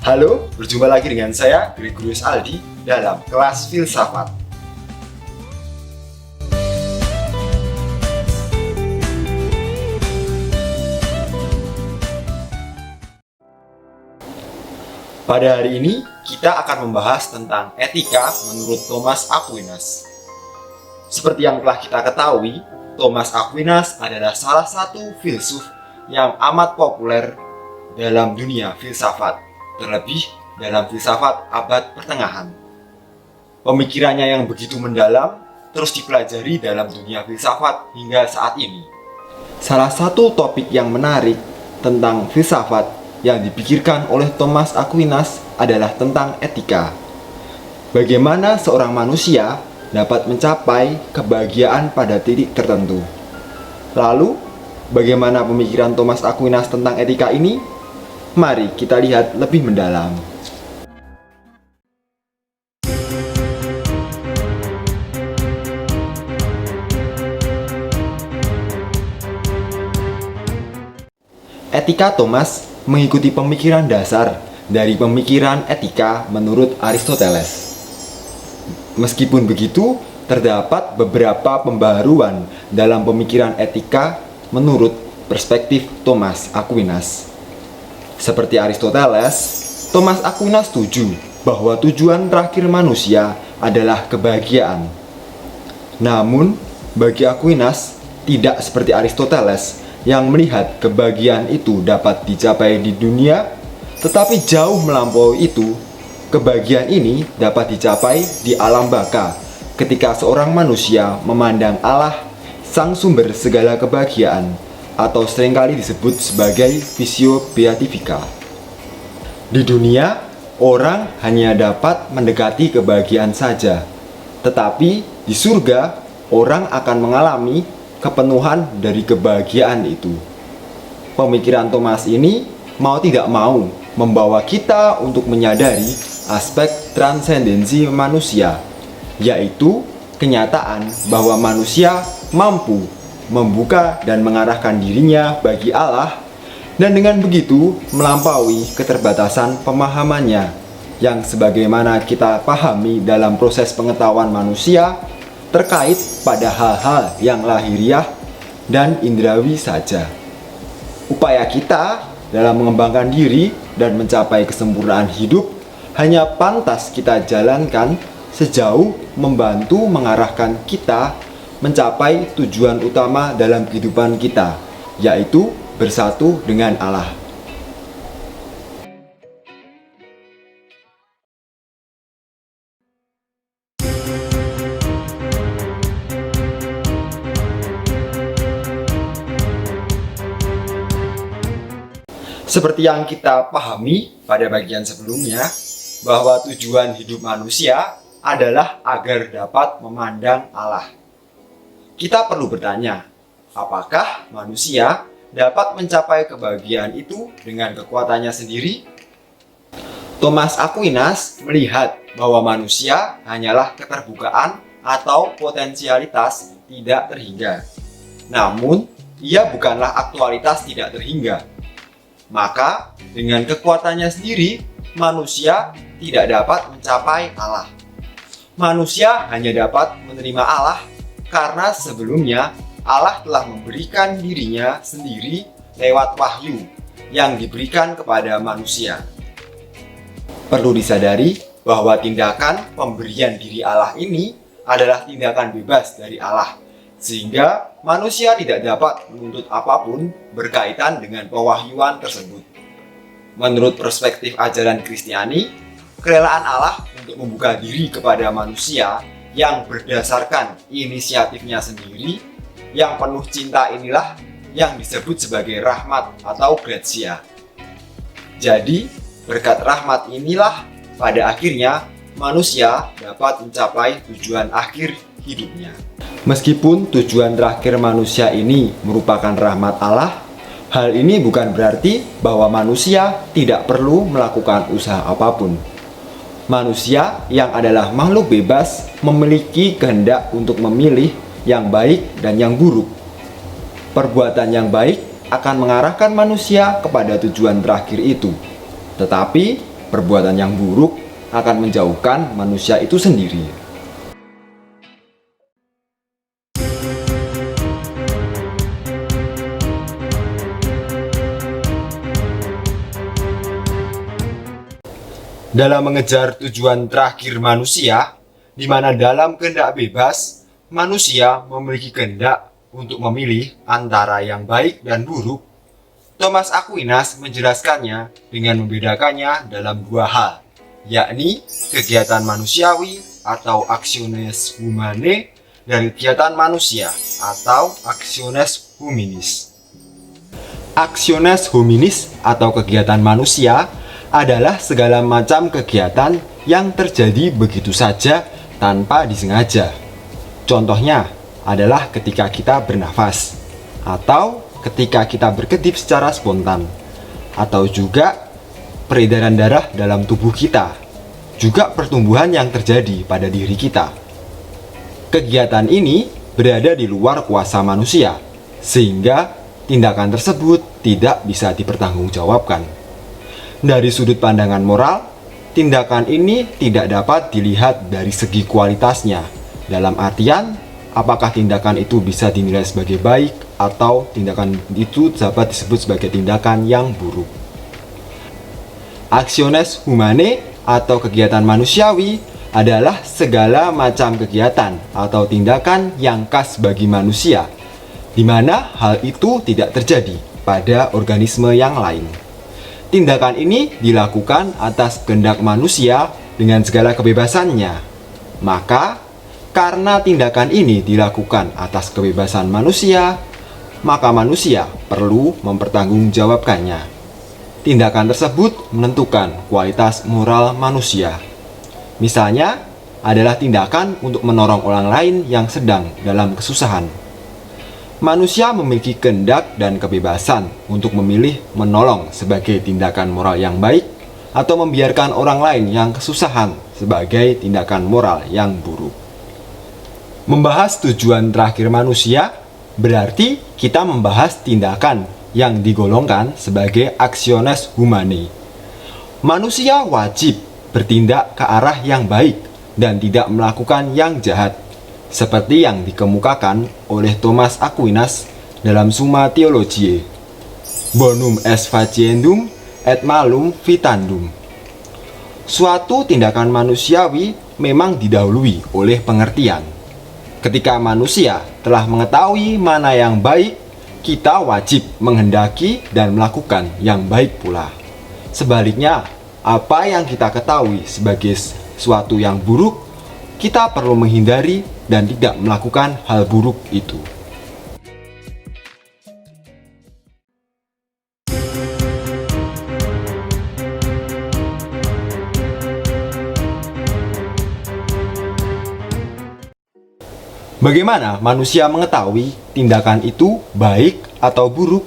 Halo, berjumpa lagi dengan saya, Gregorius Aldi, dalam kelas filsafat. Pada hari ini, kita akan membahas tentang etika menurut Thomas Aquinas. Seperti yang telah kita ketahui, Thomas Aquinas adalah salah satu filsuf yang amat populer dalam dunia filsafat, terlebih dalam filsafat abad pertengahan. Pemikirannya yang begitu mendalam terus dipelajari dalam dunia filsafat hingga saat ini. Salah satu topik yang menarik tentang filsafat yang dipikirkan oleh Thomas Aquinas adalah tentang etika. Bagaimana seorang manusia dapat mencapai kebahagiaan pada titik tertentu. Lalu, bagaimana pemikiran Thomas Aquinas tentang etika ini? Mari kita lihat lebih mendalam. Etika Thomas mengikuti pemikiran dasar dari pemikiran etika menurut Aristoteles. Meskipun begitu, terdapat beberapa pembaharuan dalam pemikiran etika menurut perspektif Thomas Aquinas. Seperti Aristoteles, Thomas Aquinas setuju bahwa tujuan terakhir manusia adalah kebahagiaan. Namun, bagi Aquinas, tidak seperti Aristoteles yang melihat kebahagiaan itu dapat dicapai di dunia, tetapi jauh melampaui itu. Kebahagiaan ini dapat dicapai di alam baka ketika seorang manusia memandang Allah, sang sumber segala kebahagiaan, atau seringkali disebut sebagai visio beatifica. Di dunia, orang hanya dapat mendekati kebahagiaan saja, tetapi di surga, orang akan mengalami kepenuhan dari kebahagiaan itu. Pemikiran Thomas ini mau tidak mau membawa kita untuk menyadari aspek transendensi manusia, yaitu kenyataan bahwa manusia mampu membuka dan mengarahkan dirinya bagi Allah, dan dengan begitu melampaui keterbatasan pemahamannya yang sebagaimana kita pahami dalam proses pengetahuan manusia terkait pada hal-hal yang lahiriah dan indrawi saja. Upaya kita dalam mengembangkan diri dan mencapai kesempurnaan hidup hanya pantas kita jalankan sejauh membantu mengarahkan kita mencapai tujuan utama dalam kehidupan kita, yaitu bersatu dengan Allah. Seperti yang kita pahami pada bagian sebelumnya, bahwa tujuan hidup manusia adalah agar dapat memandang Allah. Kita perlu bertanya, apakah manusia dapat mencapai kebahagiaan itu dengan kekuatannya sendiri? Thomas Aquinas melihat bahwa manusia hanyalah keterbukaan atau potensialitas tidak terhingga. Namun, ia bukanlah aktualitas tidak terhingga. Maka, dengan kekuatannya sendiri, manusia tidak dapat mencapai Allah. Manusia hanya dapat menerima Allah karena sebelumnya Allah telah memberikan dirinya sendiri lewat wahyu yang diberikan kepada manusia. Perlu disadari bahwa tindakan pemberian diri Allah ini adalah tindakan bebas dari Allah, sehingga manusia tidak dapat menuntut apapun berkaitan dengan pewahyuan tersebut. Menurut perspektif ajaran Kristiani, kerelaan Allah untuk membuka diri kepada manusia yang berdasarkan inisiatifnya sendiri, yang penuh cinta inilah yang disebut sebagai rahmat atau gratia. Jadi, berkat rahmat inilah pada akhirnya manusia dapat mencapai tujuan akhir hidupnya. Meskipun tujuan terakhir manusia ini merupakan rahmat Allah, hal ini bukan berarti bahwa manusia tidak perlu melakukan usaha apapun. Manusia yang adalah makhluk bebas memiliki kehendak untuk memilih yang baik dan yang buruk. Perbuatan yang baik akan mengarahkan manusia kepada tujuan terakhir itu. Tetapi perbuatan yang buruk akan menjauhkan manusia itu sendiri. Dalam mengejar tujuan terakhir manusia, di mana dalam kehendak bebas, manusia memiliki kehendak untuk memilih antara yang baik dan buruk, Thomas Aquinas menjelaskannya dengan membedakannya dalam dua hal, yakni kegiatan manusiawi atau actiones humanae dan kegiatan manusia atau actiones hominis. Actiones hominis atau kegiatan manusia adalah segala macam kegiatan yang terjadi begitu saja tanpa disengaja. Contohnya adalah ketika kita bernafas, atau ketika kita berkedip secara spontan, atau juga peredaran darah dalam tubuh kita, juga pertumbuhan yang terjadi pada diri kita. Kegiatan ini berada di luar kuasa manusia, sehingga tindakan tersebut tidak bisa dipertanggungjawabkan. Dari sudut pandangan moral, tindakan ini tidak dapat dilihat dari segi kualitasnya, dalam artian apakah tindakan itu bisa dinilai sebagai baik atau tindakan itu dapat disebut sebagai tindakan yang buruk. Actiones humanae atau kegiatan manusiawi adalah segala macam kegiatan atau tindakan yang khas bagi manusia, di mana hal itu tidak terjadi pada organisme yang lain. Tindakan ini dilakukan atas kehendak manusia dengan segala kebebasannya. Maka, karena tindakan ini dilakukan atas kebebasan manusia, maka manusia perlu mempertanggungjawabkannya. Tindakan tersebut menentukan kualitas moral manusia. Misalnya, adalah tindakan untuk menolong orang lain yang sedang dalam kesusahan. Manusia memiliki kehendak dan kebebasan untuk memilih menolong sebagai tindakan moral yang baik atau membiarkan orang lain yang kesusahan sebagai tindakan moral yang buruk. Membahas tujuan terakhir manusia berarti kita membahas tindakan yang digolongkan sebagai actiones humanae. Manusia wajib bertindak ke arah yang baik dan tidak melakukan yang jahat, seperti yang dikemukakan oleh Thomas Aquinas dalam Summa Theologiae, bonum est faciendum et malum vitandum. Suatu tindakan manusiawi memang didahului oleh pengertian. Ketika manusia telah mengetahui mana yang baik, kita wajib menghendaki dan melakukan yang baik pula. Sebaliknya, apa yang kita ketahui sebagai suatu yang buruk, kita perlu menghindari dan tidak melakukan hal buruk itu. Bagaimana manusia mengetahui tindakan itu baik atau buruk?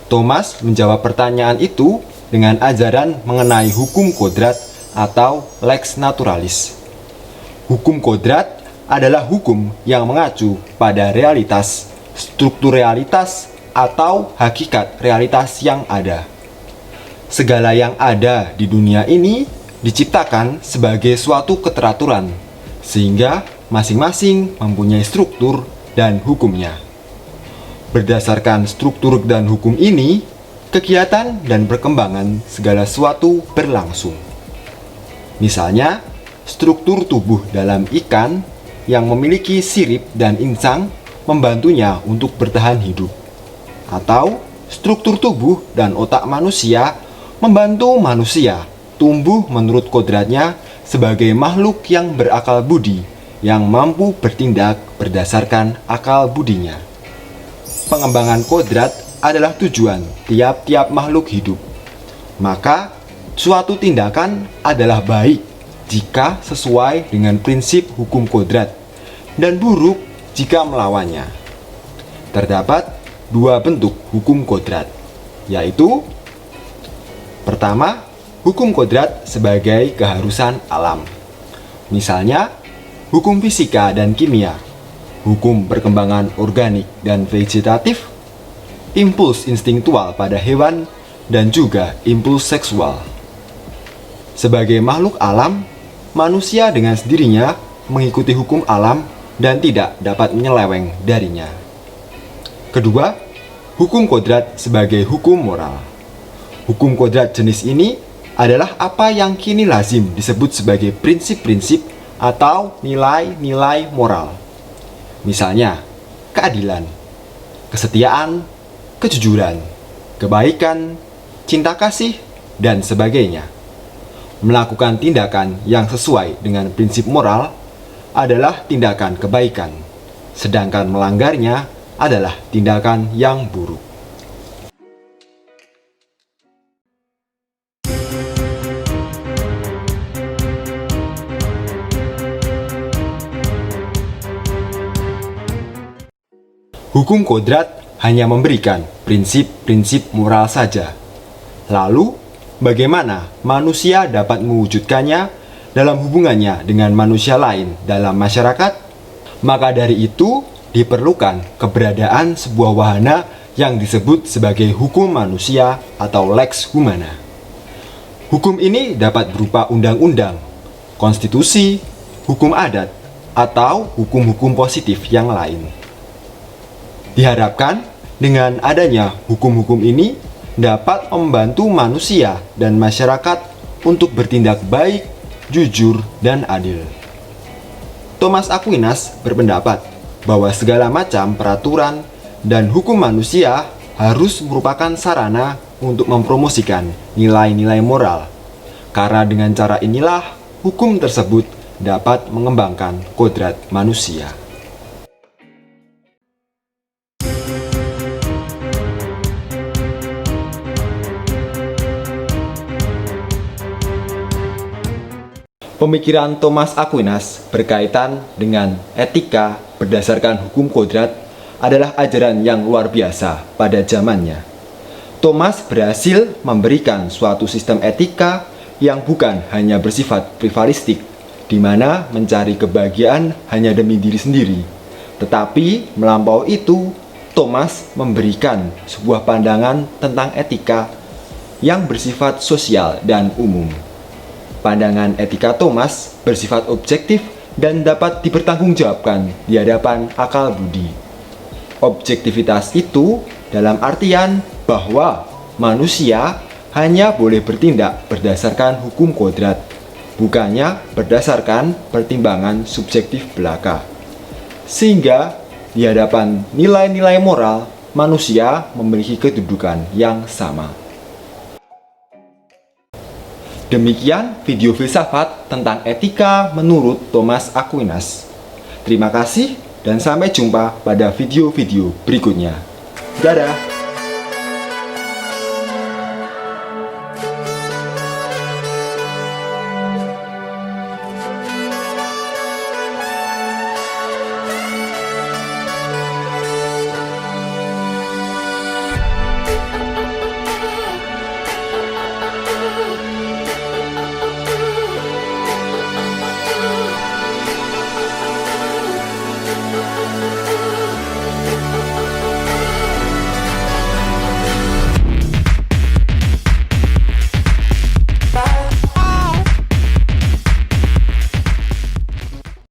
Thomas menjawab pertanyaan itu dengan ajaran mengenai hukum kodrat atau lex naturalis. Hukum kodrat adalah hukum yang mengacu pada realitas, struktur realitas, atau hakikat realitas yang ada. Segala yang ada di dunia ini diciptakan sebagai suatu keteraturan, sehingga masing-masing mempunyai struktur dan hukumnya. Berdasarkan struktur dan hukum ini, kegiatan dan perkembangan segala sesuatu berlangsung. Misalnya, struktur tubuh dalam ikan yang memiliki sirip dan insang membantunya untuk bertahan hidup. Atau struktur tubuh dan otak manusia membantu manusia tumbuh menurut kodratnya sebagai makhluk yang berakal budi, yang mampu bertindak berdasarkan akal budinya. Pengembangan kodrat adalah tujuan tiap-tiap makhluk hidup. Maka, suatu tindakan adalah baik jika sesuai dengan prinsip hukum kodrat, dan buruk jika melawannya. Terdapat dua bentuk hukum kodrat, yaitu pertama, hukum kodrat sebagai keharusan alam. Misalnya, hukum fisika dan kimia, hukum perkembangan organik dan vegetatif, impuls instingtual pada hewan, dan juga impuls seksual. Sebagai makhluk alam, manusia dengan sendirinya mengikuti hukum alam dan tidak dapat menyeleweng darinya. Kedua, hukum kodrat sebagai hukum moral. Hukum kodrat jenis ini adalah apa yang kini lazim disebut sebagai prinsip-prinsip atau nilai-nilai moral. Misalnya, keadilan, kesetiaan, kejujuran, kebaikan, cinta kasih, dan sebagainya. Melakukan tindakan yang sesuai dengan prinsip moral adalah tindakan kebaikan, sedangkan melanggarnya adalah tindakan yang buruk. Hukum kodrat hanya memberikan prinsip-prinsip moral saja. Lalu, bagaimana manusia dapat mewujudkannya dalam hubungannya dengan manusia lain dalam masyarakat? Maka dari itu, diperlukan keberadaan sebuah wahana yang disebut sebagai hukum manusia atau lex humana. Hukum ini dapat berupa undang-undang, konstitusi, hukum adat, atau hukum-hukum positif yang lain. Diharapkan dengan adanya hukum-hukum ini dapat membantu manusia dan masyarakat untuk bertindak baik, jujur, dan adil. Thomas Aquinas berpendapat bahwa segala macam peraturan dan hukum manusia harus merupakan sarana untuk mempromosikan nilai-nilai moral. Karena dengan cara inilah hukum tersebut dapat mengembangkan kodrat manusia. Pemikiran Thomas Aquinas berkaitan dengan etika berdasarkan hukum kodrat adalah ajaran yang luar biasa pada zamannya. Thomas berhasil memberikan suatu sistem etika yang bukan hanya bersifat privalistik, di mana mencari kebahagiaan hanya demi diri sendiri. Tetapi melampaui itu, Thomas memberikan sebuah pandangan tentang etika yang bersifat sosial dan umum. Pandangan etika Thomas bersifat objektif dan dapat dipertanggungjawabkan di hadapan akal budi. Objektivitas itu dalam artian bahwa manusia hanya boleh bertindak berdasarkan hukum kodrat, bukannya berdasarkan pertimbangan subjektif belaka. Sehingga di hadapan nilai-nilai moral, manusia memiliki kedudukan yang sama. Demikian video filsafat tentang etika menurut Thomas Aquinas. Terima kasih dan sampai jumpa pada video-video berikutnya. Dadah!